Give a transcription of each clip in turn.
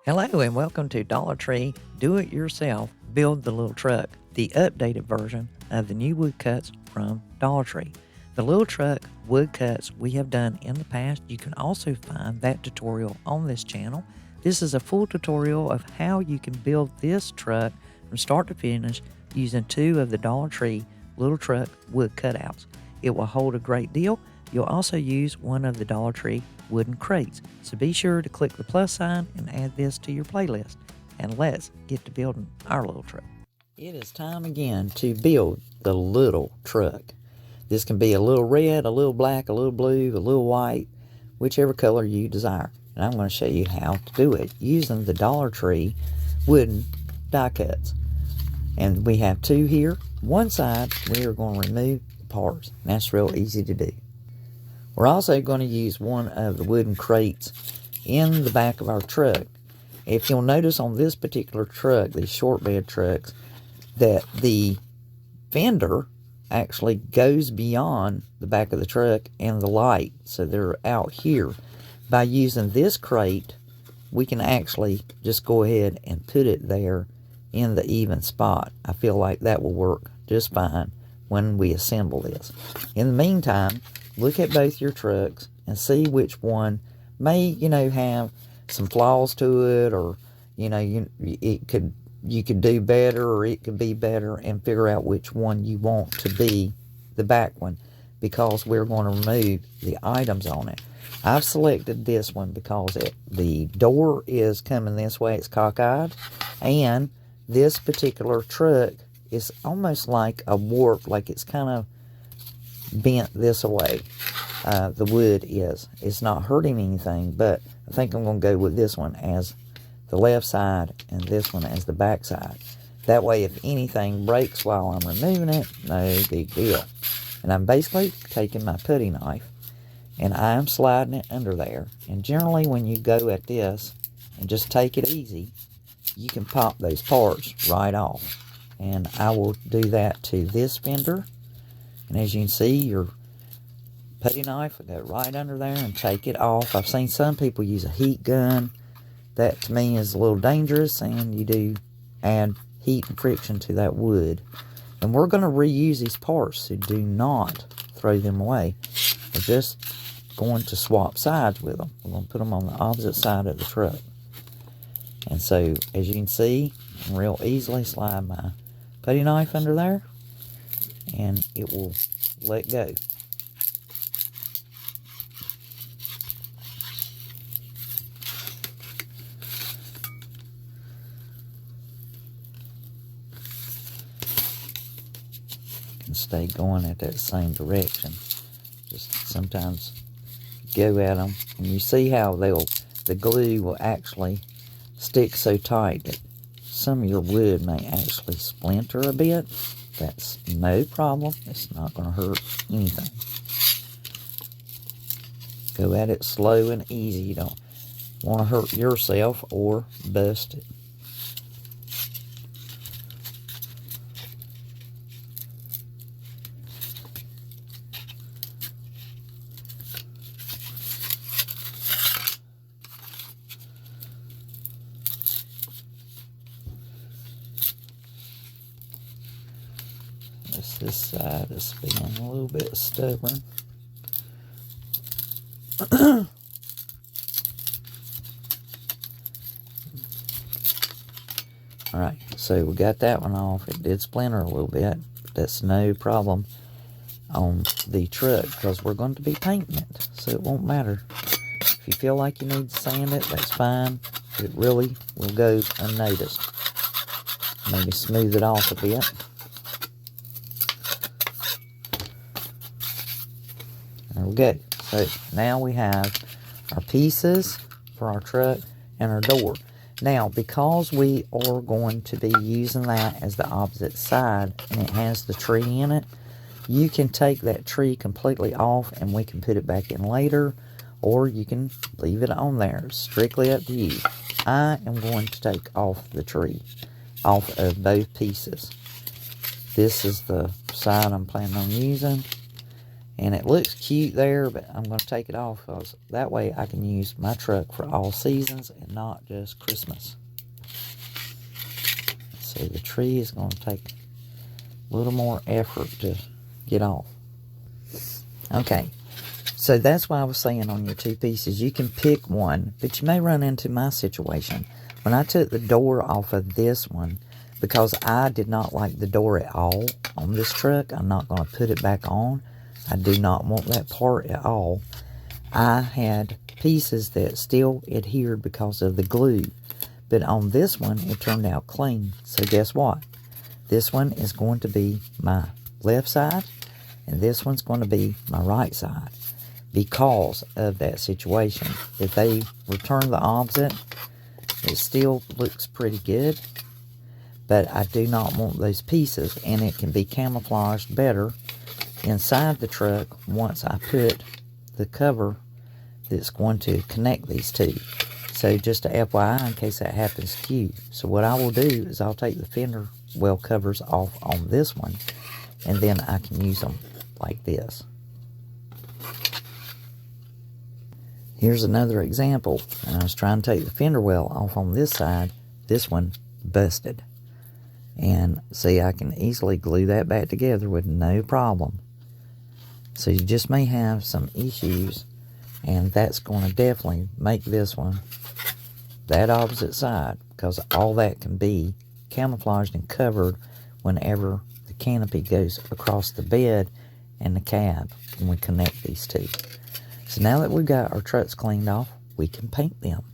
Hello and welcome to Dollar Tree Do-It-Yourself Build the Little Truck, the updated version of the new woodcuts from Dollar Tree. The little truck woodcuts we have done in the past, you can also find that tutorial on this channel. This is a full tutorial of how you can build this truck from start to finish using 2 of the Dollar Tree little truck wood cutouts. It will hold a great deal. You'll also use one of the Dollar Tree wooden crates. So be sure to click the plus sign and add this to your playlist. And let's get to building our little truck. It is time again to build the little truck. This can be a little red, a little black, a little blue, a little white, whichever color you desire. And I'm going to show you how to do it using the Dollar Tree wooden die cuts. And we have 2 here. One side we are going to remove the parts. And that's real easy to do. We're also going to use one of the wooden crates in the back of our truck. If you'll notice on this particular truck, these short bed trucks, that the fender actually goes beyond the back of the truck and the light. So they're out here. By using this crate, we can actually just go ahead and put it there in the even spot. I feel like that will work just fine when we assemble this. In the meantime, look at both your trucks and see which one may, have some flaws to it, or, you could do better, or it could be better, and figure out which one you want to be the back one, because we're going to remove the items on it. I've selected this one because the door is coming this way, it's cockeyed, and this particular truck is almost like a warp, like it's kind of bent this way. The wood is. It's not hurting anything, but I think I'm going to go with this one as the left side and this one as the back side. That way, if anything breaks while I'm removing it, no big deal. And I'm basically taking my putty knife and I'm sliding it under there. And generally, when you go at this and just take it easy, you can pop those parts right off. And I will do that to this fender. And as you can see, your putty knife will go right under there and take it off. I've seen some people use a heat gun. That to me is a little dangerous, and you do add heat and friction to that wood. And we're going to reuse these parts, so do not throw them away. We're just going to swap sides with them. We're going to put them on the opposite side of the truck. And so, as you can see, I can real easily slide my putty knife under there, and it will let go. And stay going at that same direction. Just sometimes go at them, and you see how the glue will actually stick so tight that some of your wood may actually splinter a bit. That's no problem. It's not going to hurt anything. Go at it slow and easy. You don't want to hurt yourself or bust it. This side is being a little bit stubborn. Alright, so we got that one off. It did splinter a little bit, but that's no problem on the truck because we're going to be painting it, so it won't matter. If you feel like you need to sand it, that's fine. It really will go unnoticed. Maybe smooth it off a bit. There we go. So now we have our pieces for our truck and our door. Now, because we are going to be using that as the opposite side and it has the tree in it, you can take that tree completely off and we can put it back in later, or you can leave it on there. It's strictly up to you. I am going to take off the tree off of both pieces. This is the side I'm planning on using. And it looks cute there, but I'm going to take it off because that way I can use my truck for all seasons and not just Christmas. So the tree is going to take a little more effort to get off. Okay, so that's why I was saying on your two pieces, you can pick one, but you may run into my situation. When I took the door off of this one, because I did not like the door at all on this truck, I'm not going to put it back on. I do not want that part at all. I had pieces that still adhered because of the glue. But on this one, it turned out clean. So guess what? This one is going to be my left side, and this one's going to be my right side because of that situation. If they return the opposite, it still looks pretty good. But I do not want those pieces, and it can be camouflaged better inside the truck once I put the cover that's going to connect these two. So just a FYI in case that happens to you. So what I will do is I'll take the fender well covers off on this one, and then I can use them like this. Here's another example. I was trying to take the fender well off on this side. This one busted. And see, I can easily glue that back together with no problem. So you just may have some issues, and that's going to definitely make this one that opposite side, because all that can be camouflaged and covered whenever the canopy goes across the bed and the cab when we connect these two. So now that we've got our trucks cleaned off, we can paint them.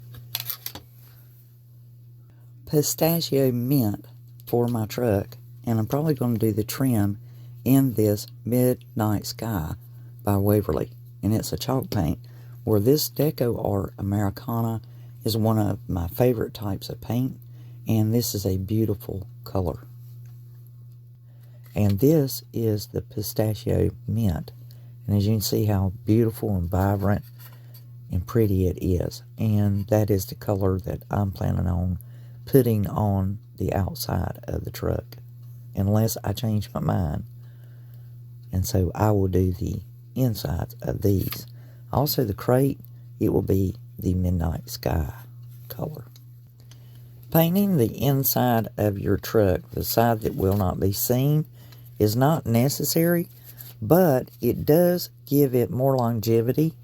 Pistachio mint for my truck, and I'm probably going to do the trim in this Midnight Sky by Waverly, and it's a chalk paint, where this Deco Art Americana is one of my favorite types of paint, and this is a beautiful color. And this is the Pistachio Mint, and as you can see how beautiful and vibrant and pretty it is, and that is the color that I'm planning on putting on the outside of the truck, unless I change my mind. And so I will do the insides of these. Also the crate, it will be the Midnight Sky color. Painting the inside of your truck, the side that will not be seen, is not necessary, but it does give it more longevity.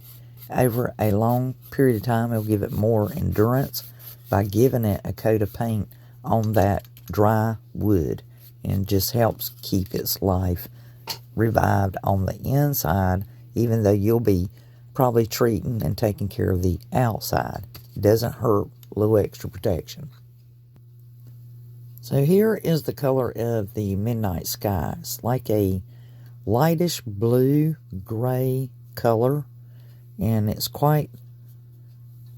Over a long period of time, it'll give it more endurance by giving it a coat of paint on that dry wood, and just helps keep its life revived on the inside, even though you'll be probably treating and taking care of the outside. It doesn't hurt, a little extra protection. So here is the color of the Midnight Sky. It's like a lightish blue gray color, and it's quite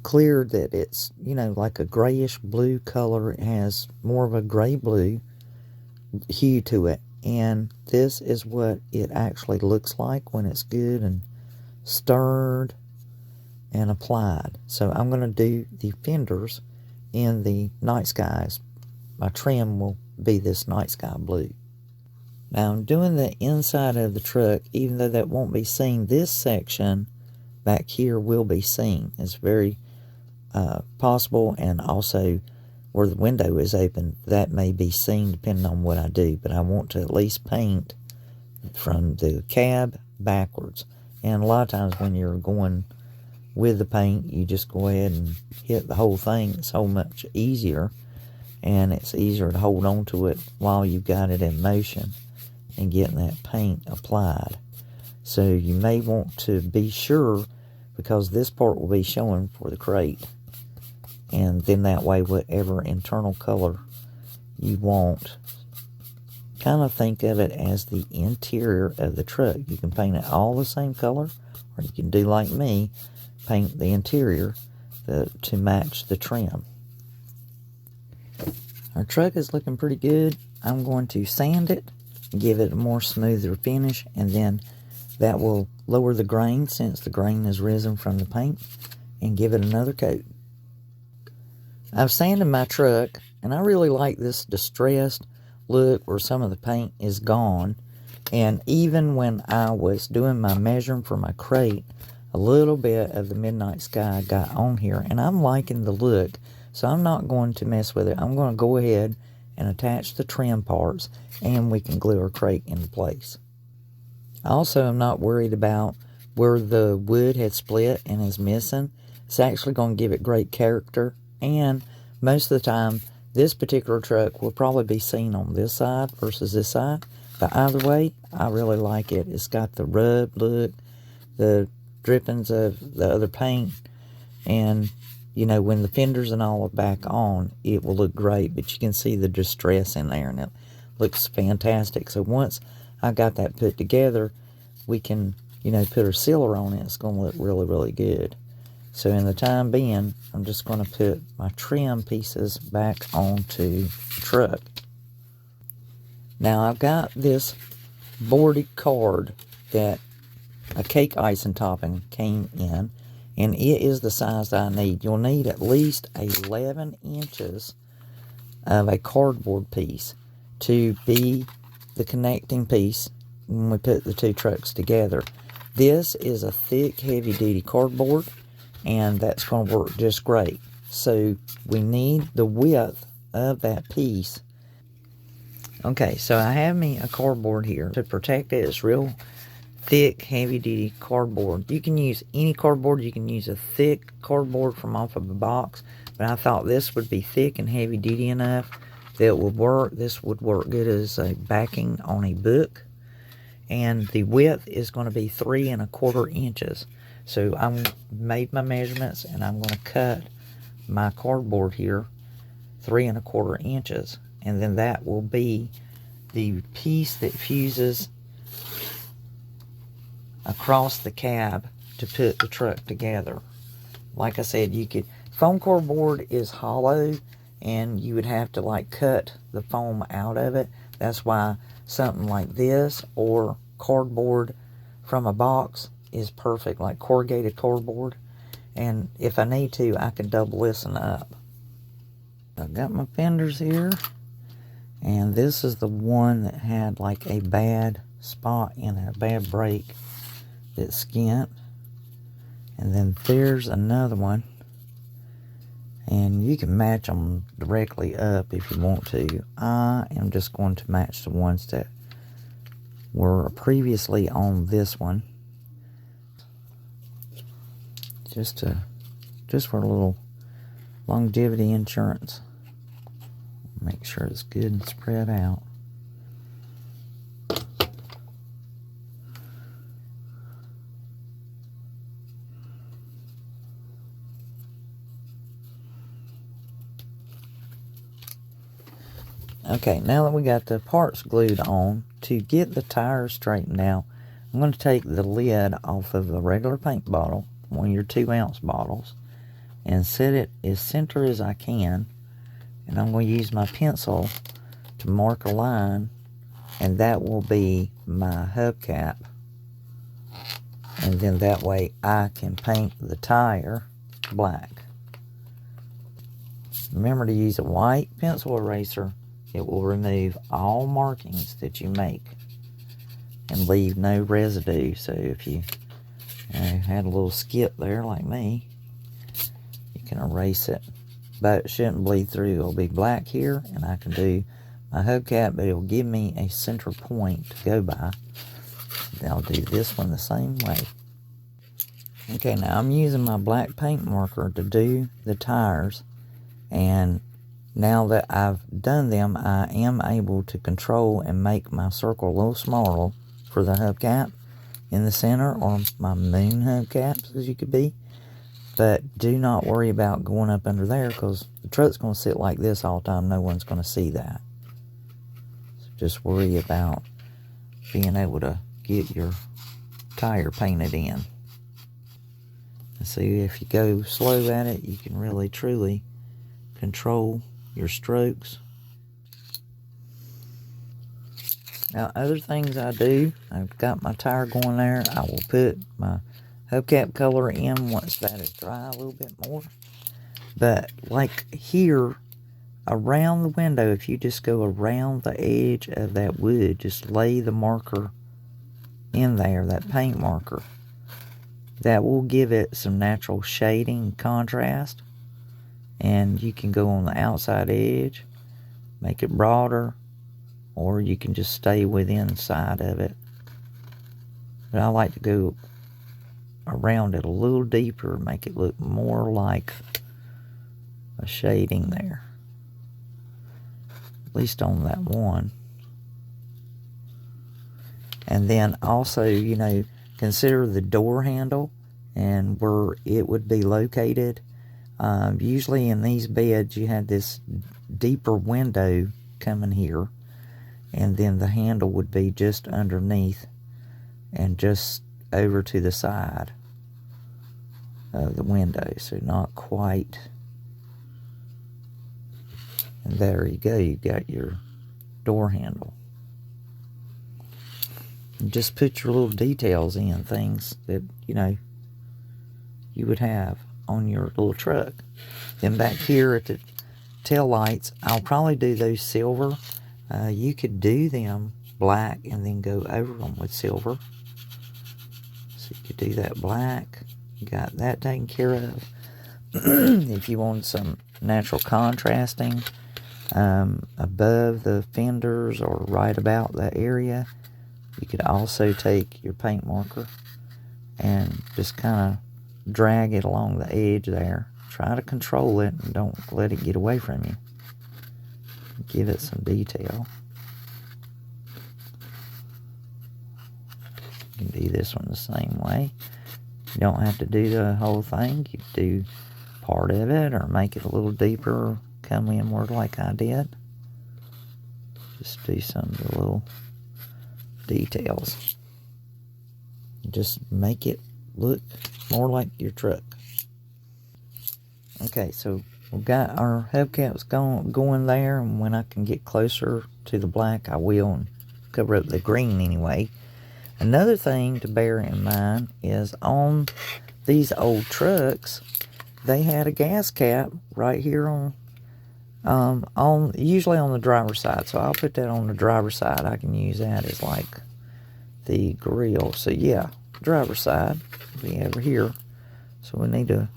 clear that it's, you know, like a grayish blue color. It has more of a gray blue hue to it, and this is what it actually looks like when it's good and stirred and applied. So I'm going to do the fenders in the night skies. My trim will be this night sky blue. Now I'm doing the inside of the truck, even though that won't be seen. This section back here will be seen. It's very possible, and also where the window is open, that may be seen depending on what I do, but I want to at least paint from the cab backwards. And a lot of times when you're going with the paint, you just go ahead and hit the whole thing. It's so much easier, and it's easier to hold on to it while you've got it in motion and getting that paint applied. So you may want to be sure, because this part will be showing for the crate, and then that way whatever internal color you want, kind of think of it as the interior of the truck. You can paint it all the same color, or you can do like me, paint the interior to match the trim. Our truck is looking pretty good. I'm going to sand it, give it a more smoother finish, and then that will lower the grain, since the grain has risen from the paint, and give it another coat. I've sanded my truck, and I really like this distressed look where some of the paint is gone, And even when I was doing my measuring for my crate, a little bit of the Midnight Sky got on here, and I'm liking the look, so I'm not going to mess with it. I'm going to go ahead and attach the trim parts, and we can glue our crate into place. Also, I'm not worried about where the wood had split and is missing. It's actually going to give it great character, and most of the time, this particular truck will probably be seen on this side versus this side. But either way, I really like it. It's got the rub look, the drippings of the other paint, and you know, when the fenders and all are back on, it will look great, but you can see the distress in there, and it looks fantastic. So once I got that put together, we can, you know, put our sealer on it. It's going to look really, really good. So in the time being, I'm just going to put my trim pieces back onto the truck. Now I've got this boarded card that a cake icing topping came in, and it is the size that I need. You'll need at least 11 inches of a cardboard piece to be the connecting piece when we put the two trucks together. This is a thick, heavy-duty cardboard, and that's going to work just great. So we need the width of that piece. Okay, so I have me a cardboard here to protect it. It's real thick, heavy-duty cardboard. You can use any cardboard. You can use a thick cardboard from off of a box, but I thought this would be thick and heavy-duty enough that it would work. This would work good as a backing on a book, and the width is going to be 3 1/4 inches. So I made my measurements, and I'm going to cut my cardboard here 3 1/4 inches. And then that will be the piece that fuses across the cab to put the truck together. Like I said, you could, foam cardboard is hollow, and you would have to like cut the foam out of it. That's why something like this or cardboard from a box is perfect, like corrugated cardboard. And if I need to, I can double this one up. I've got my fenders here. And this is the one that had like a bad spot in it, a bad break that skint. And then there's another one. And you can match them directly up if you want to. I am just going to match the ones that were previously on this one. Just for a little longevity insurance. Make sure it's good and spread out. Okay, now that we got the parts glued on, to get the tires straightened out, I'm going to take the lid off of a regular paint bottle, one of your 2-ounce bottles, and set it as center as I can. And I'm going to use my pencil to mark a line, and that will be my hubcap. And then that way I can paint the tire black. Remember to use a white pencil eraser. It will remove all markings that you make and leave no residue. So if you had a little skip there like me, you can erase it. But it shouldn't bleed through. It'll be black here, and I can do my hubcap, but it'll give me a center point to go by. Then I'll do this one the same way. Okay, now I'm using my black paint marker to do the tires, and now that I've done them, I am able to control and make my circle a little smaller for the hubcap in the center, or my moon hubcaps, as you could be. But do not worry about going up under there, because the truck's going to sit like this all the time. No one's going to see that. So just worry about being able to get your tire painted in. And see, if you go slow at it, you can really truly control your strokes. Now, other things I do, I've got my tire going there. I will put my hubcap color in once that is dry a little bit more. But like here, around the window, if you just go around the edge of that wood, just lay the marker in there, that paint marker, that will give it some natural shading contrast. And you can go on the outside edge, make it broader, or you can just stay within side of it. But I like to go around it a little deeper, make it look more like a shading there. At least on that one. And then also, you know, consider the door handle and where it would be located. Usually in these beds you have this deeper window coming here, and then the handle would be just underneath and just over to the side of the window, so not quite. And there you go, you got your door handle. And just put your little details in, things that, you know, you would have on your little truck. Then back here at the tail lights, I'll probably do those silver. You could do them black and then go over them with silver. So you could do that black. You got that taken care of. If you want some natural contrasting above the fenders or right about that area, you could also take your paint marker and just kind of drag it along the edge there. Try to control it and don't let it get away from you. Give it some detail. You can do this one the same way. You don't have to do the whole thing. You can do part of it or make it a little deeper, come inward like I did. Just do some of the little details. Just make it look more like your truck. Okay, so we've got our hubcaps going there, and when I can get closer to the black, I will, and cover up the green anyway. Another thing to bear in mind is on these old trucks, they had a gas cap right here on usually on the driver's side. So I'll put that on the driver's side. I can use that as like the grill. So yeah, driver's side will be over here. So we need to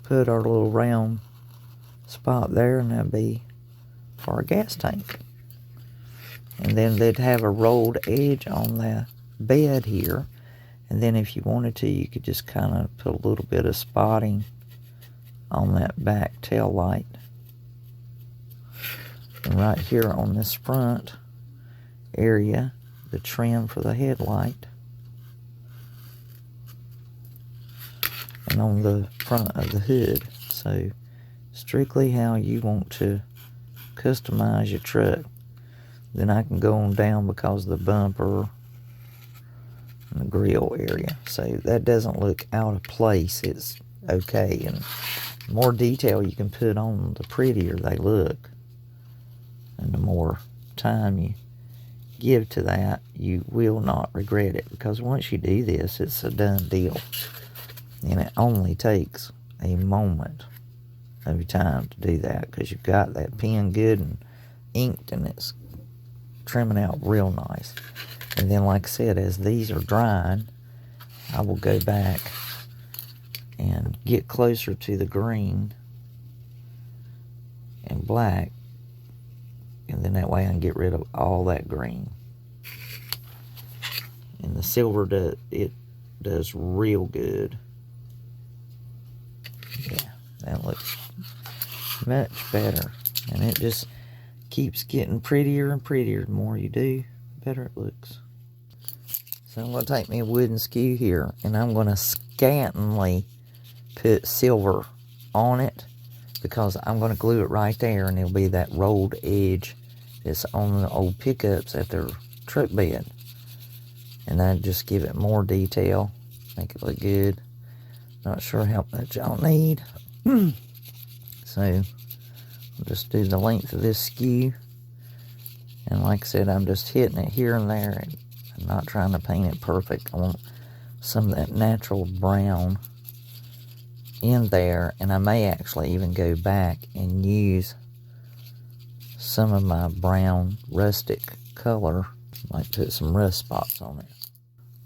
put our little round spot there, and that'll be for our gas tank. And then they'd have a rolled edge on the bed here, and then if you wanted to, you could just kind of put a little bit of spotting on that back tail light. And right here on this front area, the trim for the headlight, and on the front of the hood. So strictly how you want to customize your truck. Then I can go on down because of the bumper and the grill area. So that doesn't look out of place. It's okay. And the more detail you can put on, the prettier they look. And the more time you give to that, you will not regret it. Because once you do this, it's a done deal. And it only takes a moment of your time to do that, because you've got that pen good and inked, and it's trimming out real nice. And then, like I said, as these are drying, I will go back and get closer to the green and black, and then that way I can get rid of all that green. And the silver does real good. Yeah, that looks much better, and it just keeps getting prettier and prettier. The more you do, the better it looks. So I'm going to take me a wooden skew here, and I'm going to scantily put silver on it, because I'm going to glue it right there, and it'll be that rolled edge that's on the old pickups at their truck bed. And that'll just give it more detail, make it look good. Not sure how much I'll need. So I'll just do the length of this skew. And like I said, I'm just hitting it here and there, and I'm not trying to paint it perfect. I want some of that natural brown in there, and I may actually even go back and use some of my brown rustic color. Might put some rust spots on it.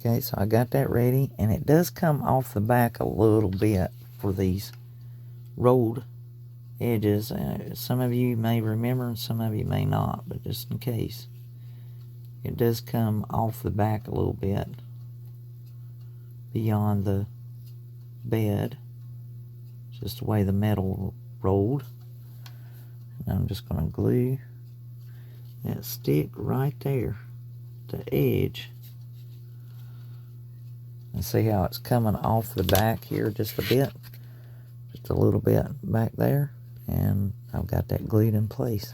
Okay, so I got that ready, and it does come off the back a little bit for these rolled edges. Some of you may remember and some of you may not, but just in case, it does come off the back a little bit beyond the bed. It's just the way the metal rolled. And I'm just going to glue that stick right there, the edge. And see how it's coming off the back here just a bit, just a little bit back there, and I've got that glued in place.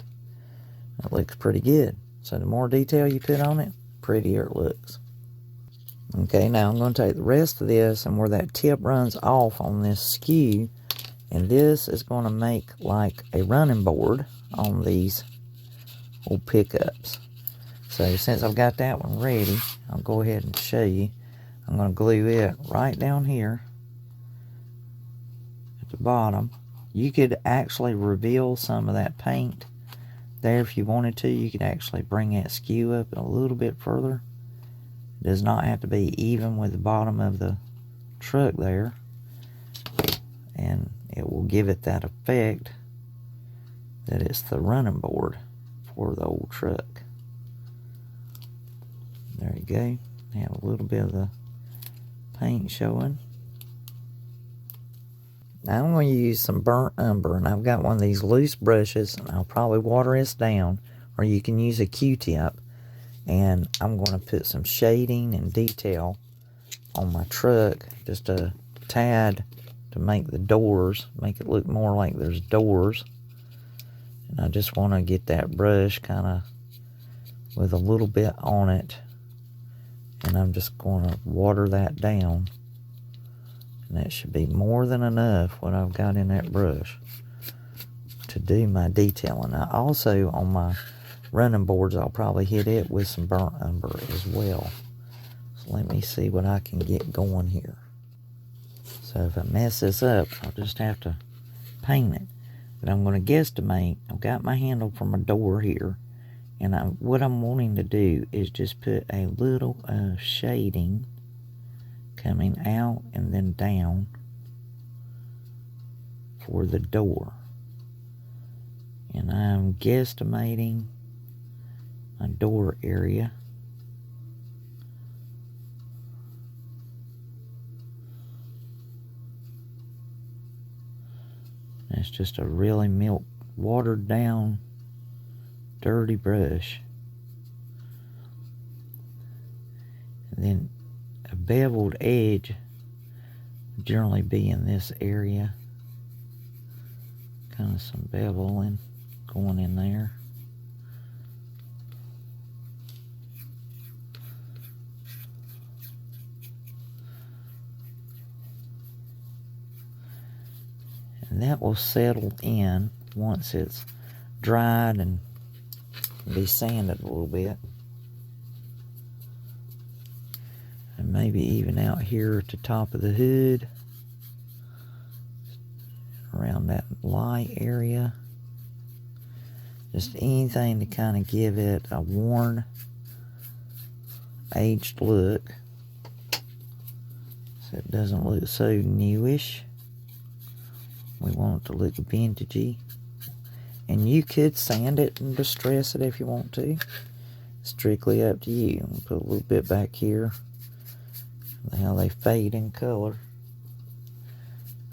It looks pretty good. So the more detail you put on it, prettier it looks. Okay, now I'm going to take the rest of this, and where that tip runs off on this skew, and this is going to make like a running board on these old pickups. So since I've got that one ready, I'll go ahead and show you. I'm going to glue it right down here at the bottom. You could actually reveal some of that paint there if you wanted to. You could actually bring that skew up a little bit further. It does not have to be even with the bottom of the truck there, and it will give it that effect that it's the running board for the old truck. There you go. Have a little bit of the paint showing. Now I'm going to use some burnt umber, and I've got one of these loose brushes, and I'll probably water this down, or you can use a Q-tip, and I'm going to put some shading and detail on my truck, just a tad, to make the doors, make it look more like there's doors. And I just want to get that brush kind of with a little bit on it, and I'm just going to water that down. And that should be more than enough what I've got in that brush to do my detailing. Now also on my running boards, I'll probably hit it with some burnt umber as well. So let me see what I can get going here. So if I mess this up, I'll just have to paint it. But I'm going to guesstimate. I've got my handle for my door here, and what I'm wanting to do is just put a little shading coming out and then down for the door. And I'm guesstimating my door area. It's just a really watered down, dirty brush. And then a beveled edge would generally be in this area. Kind of some beveling going in there. And that will settle in once it's dried and be sanded a little bit. And maybe even out here at the top of the hood, around that light area. Just anything to kind of give it a worn, aged look, so it doesn't look so newish. We want it to look vintagey. And you could sand it and distress it if you want to. Strictly up to you. I'll put a little bit back here. How they fade in color.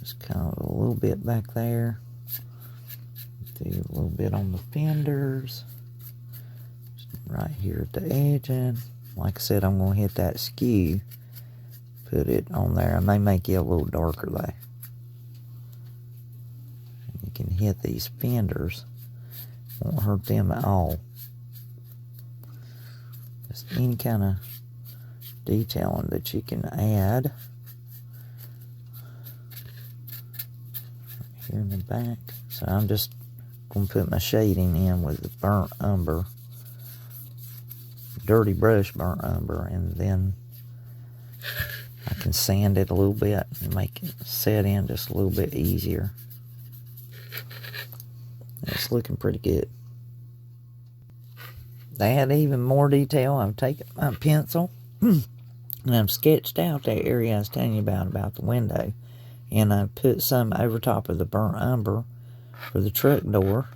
Just kind of a little bit back there. Do a little bit on the fenders. Just right here at the edge. And like I said, I'm going to hit that skew. Put it on there. I may make it a little darker though. Can hit these fenders, won't hurt them at all. Just any kind of detailing that you can add here in the back. So I'm just going to put my shading in with the burnt umber, dirty brush burnt umber, and then I can sand it a little bit and make it set in just a little bit easier. It's looking pretty good. To add even more detail, I've taken my pencil And I've sketched out that area I was telling you about the window. And I put some over top of the burnt umber for the truck door,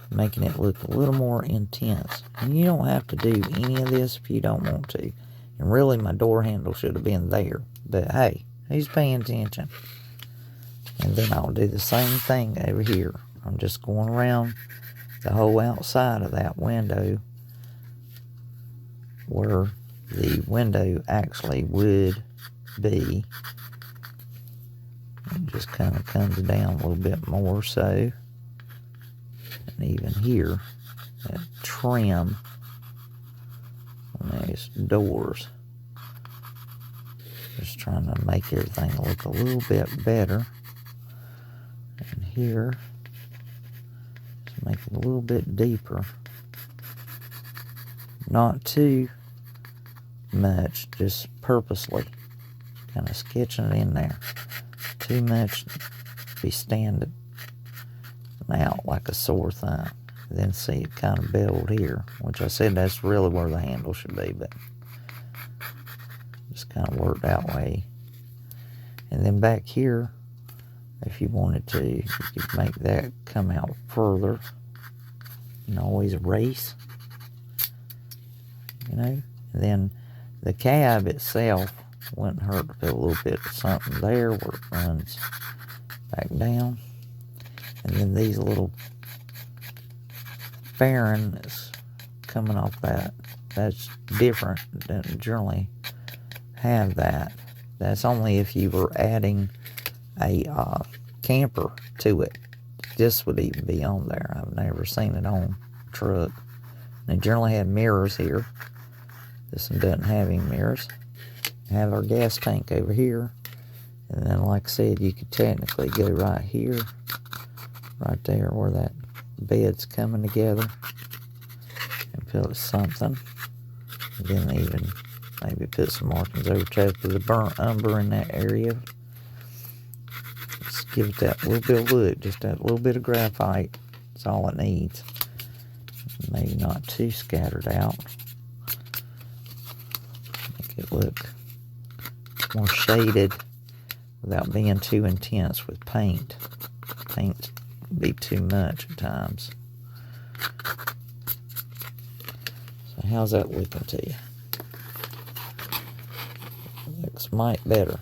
making it look a little more intense. And you don't have to do any of this if you don't want to. And really, my door handle should have been there. But hey, who's paying attention? And then I'll do the same thing over here. I'm just going around the whole outside of that window where the window actually would be. It just kind of comes down a little bit more so. And even here, that trim on these doors. Just trying to make everything look a little bit better. And here, just make it a little bit deeper. Not too much, just purposely. Kind of sketching it in there. Too much, be standing out like a sore thumb. Then see it kind of beveled here, which I said that's really where the handle should be, but just kind of work that way. And then back here, if you wanted to, you could make that come out further. You can always erase, you know. And then the cab itself wouldn't hurt to put a little bit of something there where it runs back down. And then these little fairing that's coming off that's different. Doesn't generally have that. That's only if you were adding a camper to it. This would even be on there. I've never seen it on a truck. They generally have mirrors here. This one doesn't have any mirrors. Have our gas tank over here, and then like I said, you could technically go right here, right there where that bed's coming together, and put something, and then even maybe put some markings over top of the burnt umber in that area. Just give it that little bit of look, just that little bit of graphite. That's all it needs. Maybe not too scattered out. Make it look more shaded without being too intense with paint. Paint can be too much at times. So how's that looking to you? Looks might better.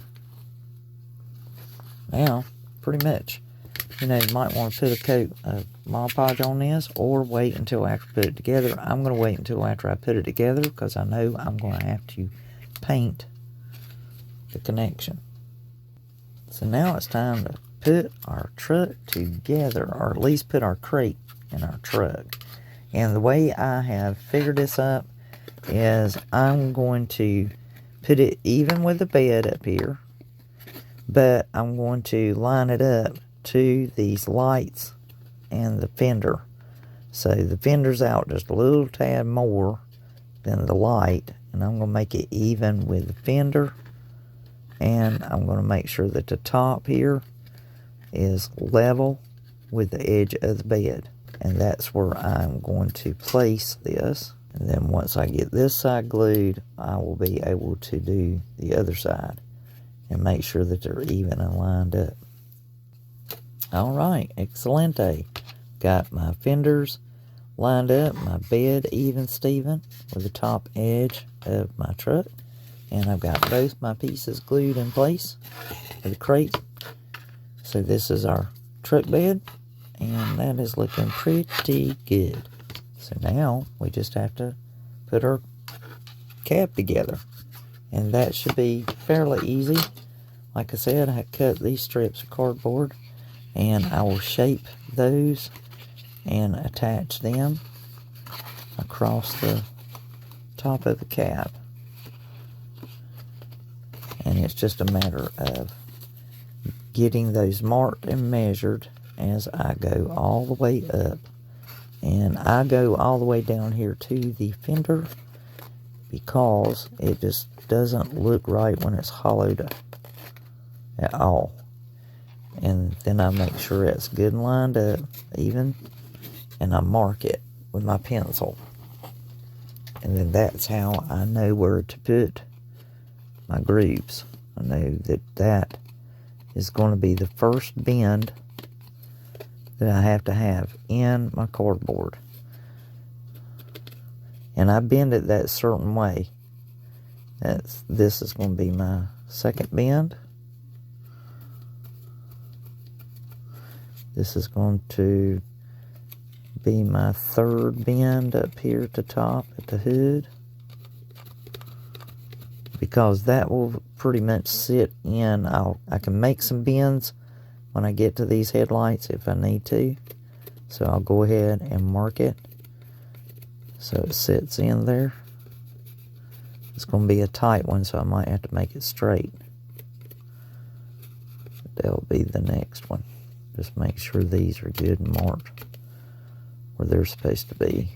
Now, pretty much, you know, you might want to put a coat of Mod Podge on this, or wait until after I put it together. I'm going to wait until after I put it together, because I know I'm going to have to paint the connection. So now it's time to put our truck together, or at least put our crate in our truck. And the way I have figured this up is I'm going to put it even with the bed up here, but I'm going to line it up to these lights and the fender. So the fender's out just a little tad more than the light, and I'm going to make it even with the fender. And I'm going to make sure that the top here is level with the edge of the bed. And that's where I'm going to place this. And then once I get this side glued, I will be able to do the other side and make sure that they're even and lined up. Alright, excelente. Got my fenders lined up, my bed even Steven with the top edge of my truck. And I've got both my pieces glued in place for the crate. So this is our truck bed, and that is looking pretty good. So now we just have to put our cab together, and that should be fairly easy. Like I said, I cut these strips of cardboard, and I will shape those and attach them across the top of the cab. And it's just a matter of getting those marked and measured as I go all the way up. And I go all the way down here to the fender because it just doesn't look right when it's hollowed at all. And then I make sure it's good and lined up, even, and I mark it with my pencil. And then that's how I know where to put my grooves. I know that that is going to be the first bend that I have to have in my cardboard. And I bend it that certain way. This is going to be my second bend. This is going to be my third bend up here at the top at the hood, because that will pretty much sit in. I can make some bends when I get to these headlights if I need to. So I'll go ahead and mark it so it sits in there. It's going to be a tight one, so I might have to make it straight. That'll be the next one. Just make sure these are good and marked where they're supposed to be.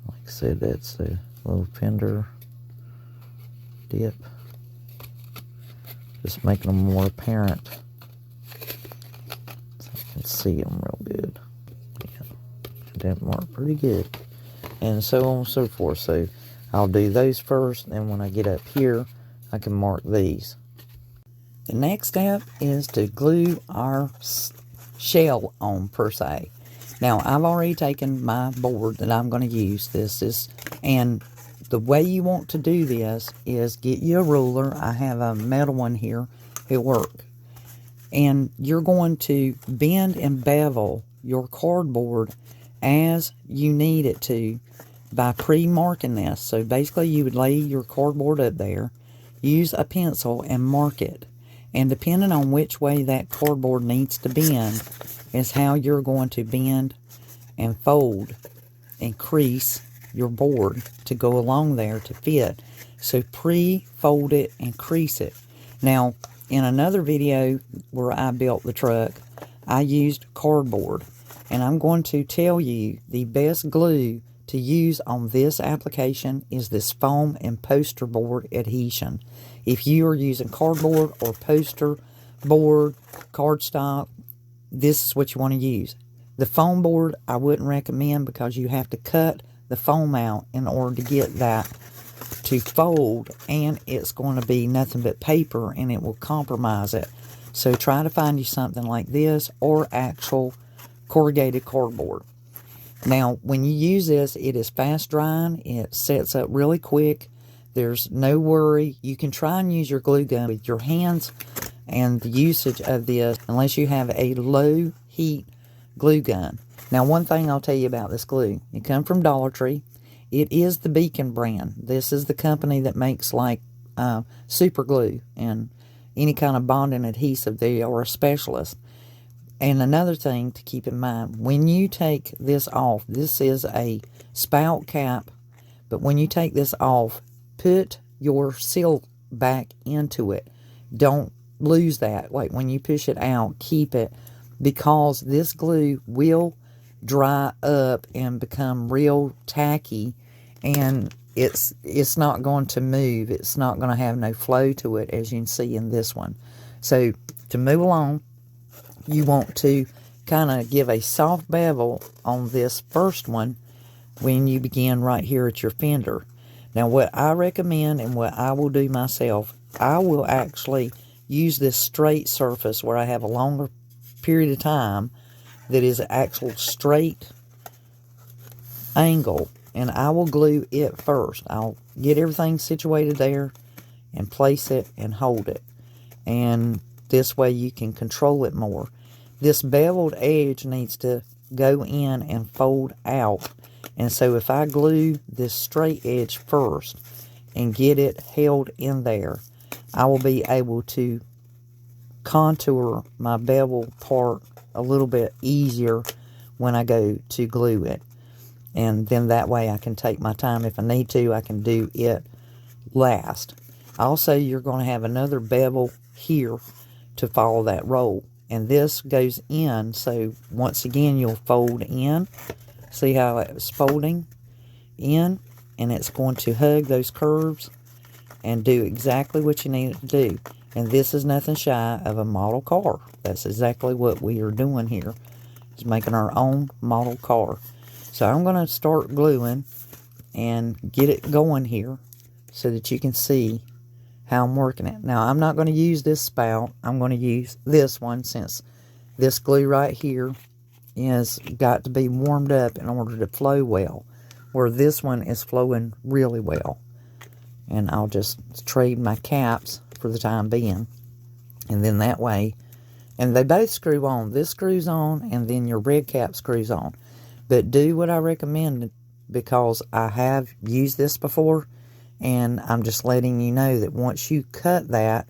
Like I said, that's a little fender dip. Just making them more apparent so I can see them real good. Yeah, that marked pretty good. And so on and so forth. So I'll do those first, and when I get up here, I can mark these. The next step is to glue our shell on, per se. Now, I've already taken my board that I'm going to use. And the way you want to do this is get you a ruler. I have a metal one here at work. And you're going to bend and bevel your cardboard as you need it to by pre-marking this. So basically, you would lay your cardboard up there, use a pencil, and mark it. And depending on which way that cardboard needs to bend is how you're going to bend and fold and crease your board to go along there to fit. So pre-fold it and crease it. Now, in another video where I built the truck, I used cardboard. And I'm going to tell you the best glue to use on this application is this foam and poster board adhesion. If you are using cardboard or poster board, cardstock, this is what you want to use. The foam board I wouldn't recommend because you have to cut the foam out in order to get that to fold, and it's going to be nothing but paper and it will compromise it. So try to find you something like this or actual corrugated cardboard. Now, when you use this, it is fast drying. It sets up really quick. There's no worry. You can try and use your glue gun with your hands, and the usage of this, unless you have a low heat glue gun. Now, one thing I'll tell you about this glue. It comes from Dollar Tree. It is the Beacon brand. This is the company that makes like super glue and any kind of bonding adhesive. They are a specialist. And another thing to keep in mind, when you take this off, this is a spout cap, but when you take this off, put your seal back into it. Don't lose that. Like when you push it out, keep it, because this glue will dry up and become real tacky, and it's not going to move. It's not going to have no flow to it, as you can see in this one. So to move along, you want to kind of give a soft bevel on this first one when you begin right here at your fender. Now, what I recommend and what I will do myself, I will actually use this straight surface where I have a longer period of time that is an actual straight angle, and I will glue it first. I'll get everything situated there and place it and hold it, and this way you can control it more. This beveled edge needs to go in and fold out, and so if I glue this straight edge first and get it held in there, I will be able to contour my bevel part a little bit easier when I go to glue it. And then that way I can take my time. If I need to, I can do it last. Also, you're going to have another bevel here to follow that roll. And this goes in, so once again you'll fold in. See how it's folding in? And it's going to hug those curves and do exactly what you need it to do. And this is nothing shy of a model car. That's exactly what we are doing here, is making our own model car. So I'm going to start gluing and get it going here so that you can see how I'm working it. Now, I'm not going to use this spout. I'm going to use this one, since this glue right here is got to be warmed up in order to flow well, where this one is flowing really well. And I'll just trade my caps for the time being. And then that way, and they both screw on. This screws on, and then your red cap screws on. But do what I recommend, because I have used this before, and I'm just letting you know that once you cut that,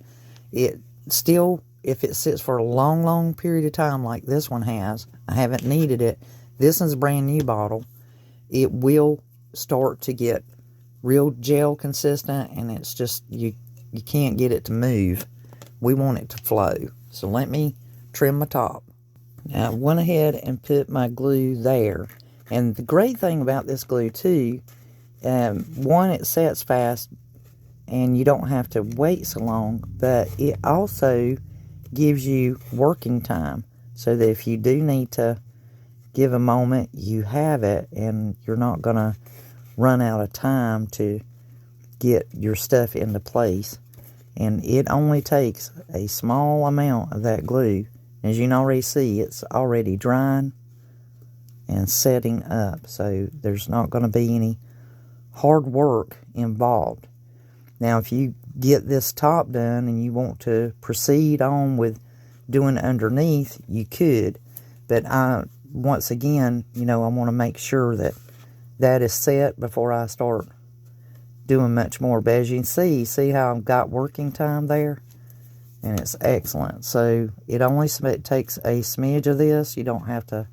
it still, if it sits for a long, long period of time like this one has, I haven't needed it. This one's a brand new bottle. It will start to get real gel consistent, and it's just, you can't get it to move. We want it to flow. So let me trim my top. Now I went ahead and put my glue there. And the great thing about this glue too, one, it sets fast and you don't have to wait so long, but it also gives you working time, so that if you do need to give a moment, you have it, and you're not going to run out of time to get your stuff into place. And it only takes a small amount of that glue. As you can already see, it's already drying and setting up, so there's not going to be any hard work involved. Now, if you get this top done and you want to proceed on with doing underneath, you could. But once again, I want to make sure that that is set before I start doing much more. But as you can see how I've got working time there, and it's excellent. So it only takes a smidge of this. You don't have to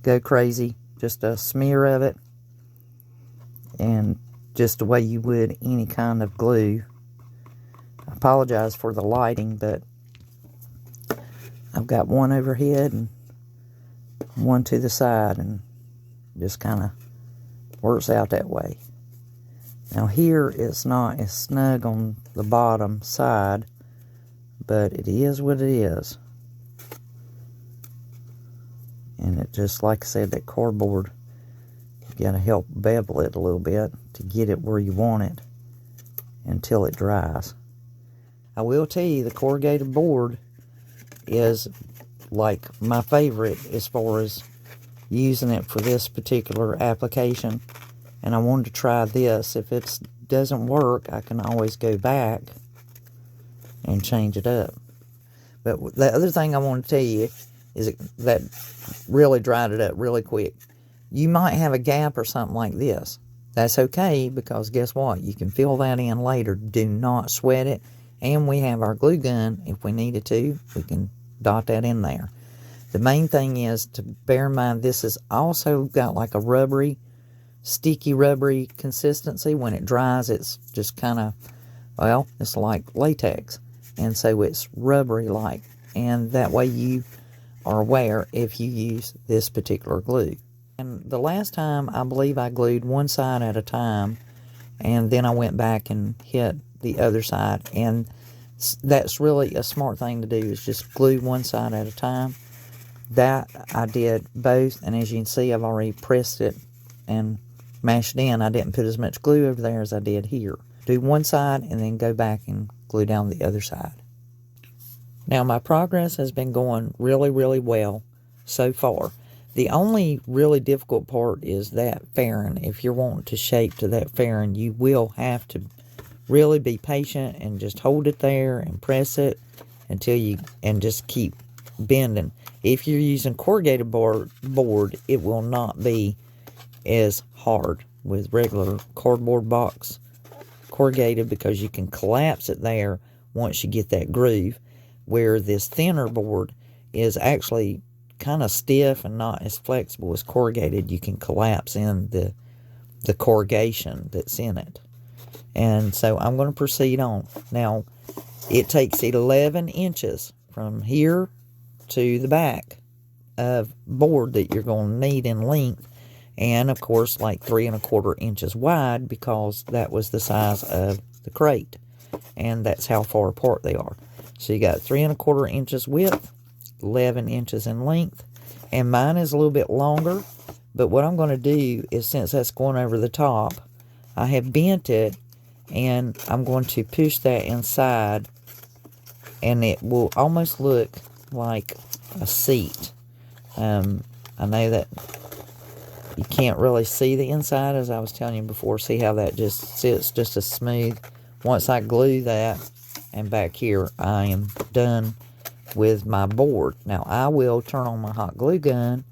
go crazy, just a smear of it, and just the way you would any kind of glue. I apologize for the lighting, but I've got one overhead and one to the side, and just kind of works out that way. Now here it's not as snug on the bottom side, but it is what it is. And it just, like I said, that cardboard, you gotta help bevel it a little bit to get it where you want it until it dries. I will tell you, the corrugated board is like my favorite as far as using it for this particular application. And I wanted to try this. If it doesn't work, I can always go back and change it up. But the other thing I want to tell you is that really dried it up really quick. You might have a gap or something like this. That's okay, because guess what? You can fill that in later. Do not sweat it. And we have our glue gun. If we needed to, we can dot that in there. The main thing is to bear in mind, this has also got like a rubbery, sticky rubbery consistency. When it dries, it's just kind of, well, it's like latex. And so it's rubbery like. And that way you are aware if you use this particular glue. And the last time, I believe I glued one side at a time, and then I went back and hit the other side. And that's really a smart thing to do, is just glue one side at a time. That I did both, and as you can see, I've already pressed it and mashed it in. I didn't put as much glue over there as I did here. Do one side and then go back and glue down the other side. Now, my progress has been going really, really well so far. The only really difficult part is that fairing. If you're wanting to shape to that fairing, you will have to really be patient and just hold it there and press it until you, and just keep bending. If you're using corrugated board, it will not be as hard with regular cardboard box corrugated, because you can collapse it there once you get that groove, where this thinner board is actually kind of stiff and not as flexible as corrugated. You can collapse in the corrugation that's in it. And so I'm going to proceed on. Now, it takes 11 inches from here to the back of board that you're going to need in length, and of course like 3 1/4 inches wide, because that was the size of the crate, and that's how far apart they are. So you got 3 1/4 inches width, 11 inches in length, and mine is a little bit longer. But what I'm going to do is, since that's going over the top, I have bent it and I'm going to push that inside, and it will almost look like a seat. I know that you can't really see the inside, as I was telling you before. See how that just sits just as smooth. Once I glue that, and back here, I am done with my board. Now, I will turn on my hot glue gun,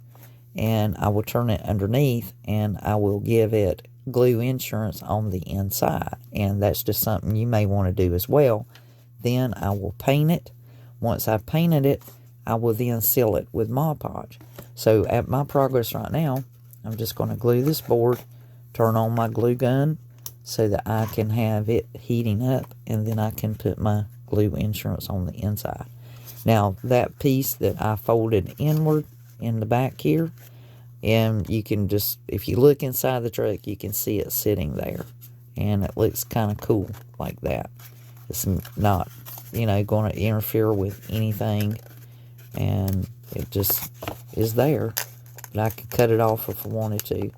and I will turn it underneath, and I will give it glue insurance on the inside. And that's just something you may want to do as well. Then I will paint it. Once I've painted it, I will then seal it with Mod Podge. So at my progress right now, I'm just going to glue this board, turn on my glue gun so that I can have it heating up, and then I can put my glue insurance on the inside. Now, that piece that I folded inward in the back here, and you can just, if you look inside the truck, you can see it sitting there, and it looks kind of cool like that. It's not, you know, going to interfere with anything, and it just is there. But I could cut it off if I wanted to.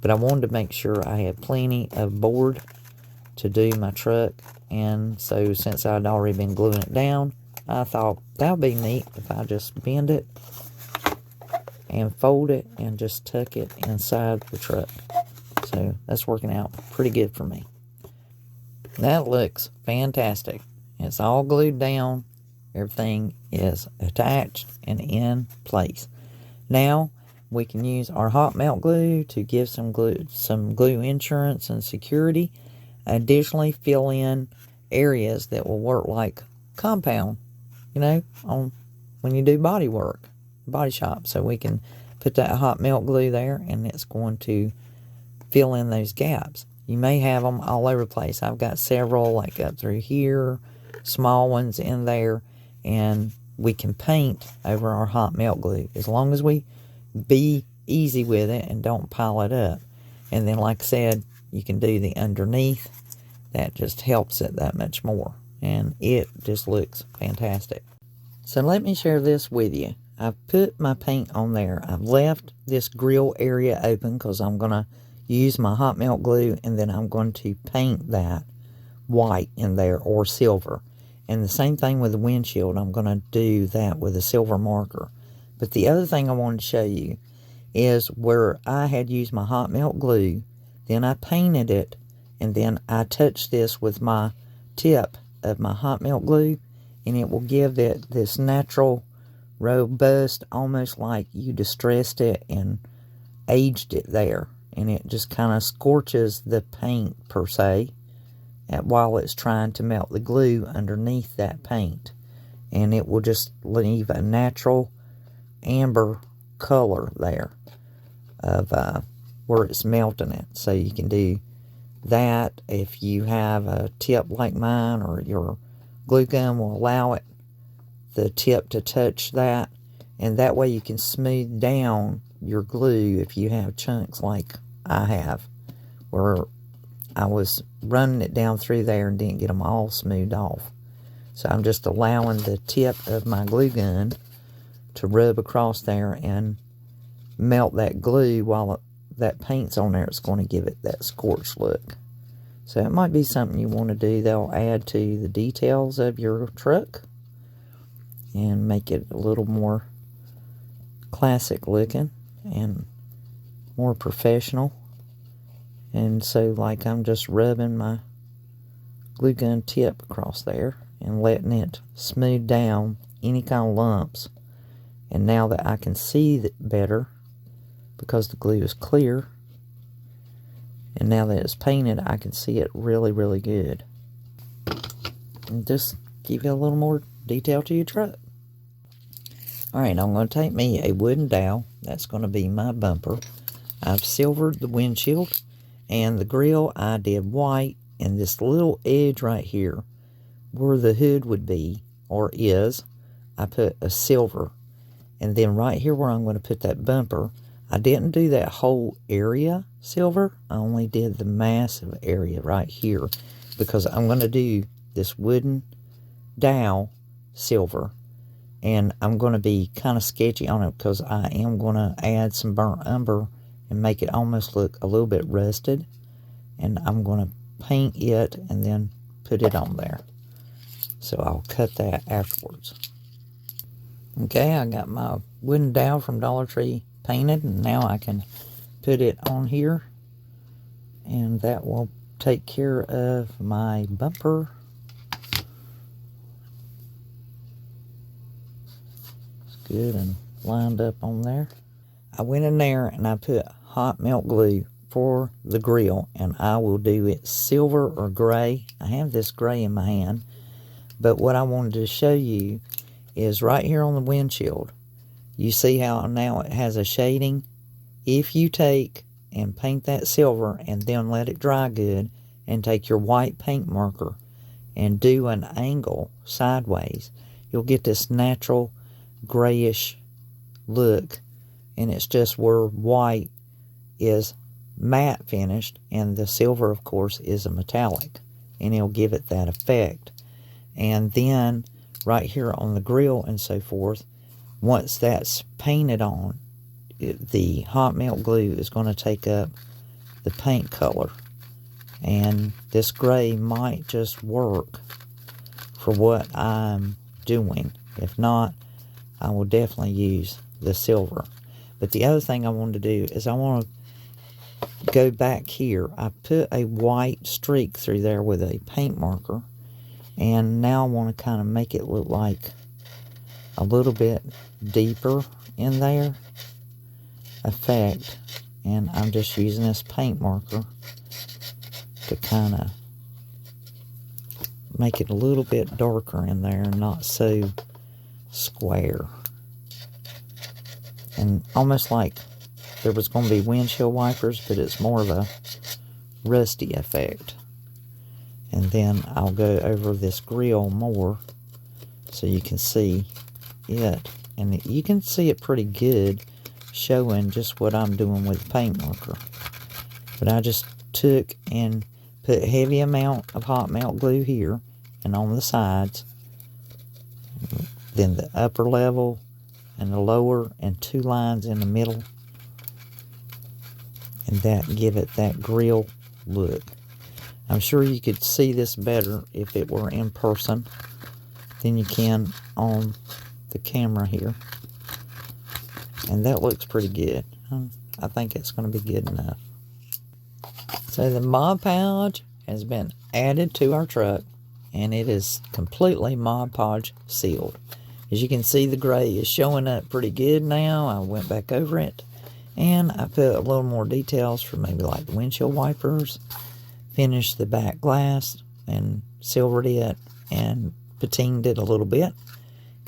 But I wanted to make sure I had plenty of board to do my truck. And so since I'd already been gluing it down, I thought that would be neat if I just bend it and fold it and just tuck it inside the truck. So that's working out pretty good for me. That looks fantastic. It's all glued down. Everything is attached and in place. Now we can use our hot melt glue to give some glue insurance and security. Additionally, fill in areas that will work like compound, you know, when you do body work, body shop. So we can put that hot melt glue there, and it's going to fill in those gaps. You may have them all over the place. I've got several, like up through here, small ones in there, and we can paint over our hot melt glue as long as we be easy with it and don't pile it up. And then, like I said, you can do the underneath. That just helps it that much more, and it just looks fantastic. So let me share this with you. I've put my paint on there. I've left this grill area open because I'm going to use my hot melt glue, and then I'm going to paint that white in there or silver. And the same thing with the windshield. I'm going to do that with a silver marker. But the other thing I wanted to show you is where I had used my hot melt glue, then I painted it, and then I touched this with my tip of my hot melt glue, and it will give it this natural, robust, almost like you distressed it and aged it there. And it just kind of scorches the paint, per se, while it's trying to melt the glue underneath that paint. And it will just leave a natural amber color there of where it's melting it. So you can do that if you have a tip like mine, or your glue gun will allow it, the tip to touch that, and that way you can smooth down your glue if you have chunks like I have, where I was running it down through there and didn't get them all smoothed off. So I'm just allowing the tip of my glue gun to rub across there and melt that glue while that paint's on there. It's going to give it that scorched look. So it might be something you want to do. That'll add to the details of your truck and make it a little more classic looking and more professional. And so, like, I'm just rubbing my glue gun tip across there and letting it smooth down any kind of lumps. And now that I can see it better because the glue is clear, and now that it's painted, I can see it really, really good. And just give you a little more detail to your truck. Alright, I'm going to take me a wooden dowel. That's going to be my bumper. I've silvered the windshield, and the grill I did white, and this little edge right here where the hood would be, or is, I put a silver. And then right here where I'm going to put that bumper, I didn't do that whole area silver. I only did the massive area right here, because I'm going to do this wooden dowel silver. And I'm going to be kind of sketchy on it because I am going to add some burnt umber and make it almost look a little bit rusted. And I'm going to paint it and then put it on there. So I'll cut that afterwards. Okay, I got my wooden dowel from Dollar Tree painted, and now I can put it on here, and that will take care of my bumper. It's good and lined up on there. I went in there and I put hot melt glue for the grill, and I will do it silver or gray. I have this gray in my hand, but what I wanted to show you is right here on the windshield. You see how now it has a shading? If you take and paint that silver and then let it dry good and take your white paint marker and do an angle sideways, you'll get this natural grayish look, and it's just where white is matte finished and the silver, of course, is a metallic, and it'll give it that effect. And then right here on the grill and so forth, once that's painted on, the hot melt glue is going to take up the paint color, and this gray might just work for what I'm doing. If not, I will definitely use the silver. But the other thing I wanted to do is I want to go back here. I put a white streak through there with a paint marker, and now I want to kind of make it look like a little bit deeper in there effect, and I'm just using this paint marker to kind of make it a little bit darker in there, not so square, and almost like there was going to be windshield wipers, but it's more of a rusty effect. And then I'll go over this grill more so you can see it, and you can see it pretty good showing just what I'm doing with the paint marker. But I just took and put a heavy amount of hot melt glue here and on the sides, then the upper level and the lower, and 2 lines in the middle, and that give it that grill look. I'm sure you could see this better if it were in person than you can on the camera here, and that looks pretty good. I think it's going to be good enough. So the Mod Podge has been added to our truck, and it is completely Mod Podge sealed. As you can see, the gray is showing up pretty good now. I went back over it, and I put a little more details for maybe like the windshield wipers, finished the back glass, and silvered it, and patined it a little bit.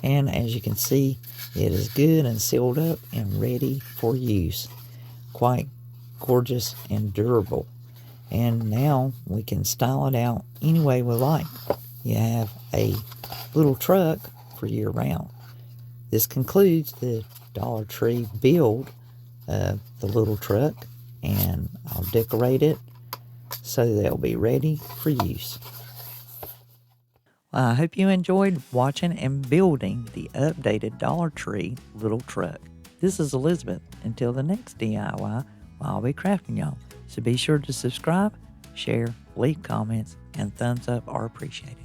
And as you can see, it is good and sealed up and ready for use. Quite gorgeous and durable. And now we can style it out any way we like. You have a little truck for year round. This concludes the Dollar Tree build of the little truck, and I'll decorate it so they'll be ready for use. Well, I hope you enjoyed watching and building the updated Dollar Tree little truck. This is Elizabeth. Until the next DIY, I'll be crafting y'all. So be sure to subscribe, share, leave comments, and thumbs up are appreciated.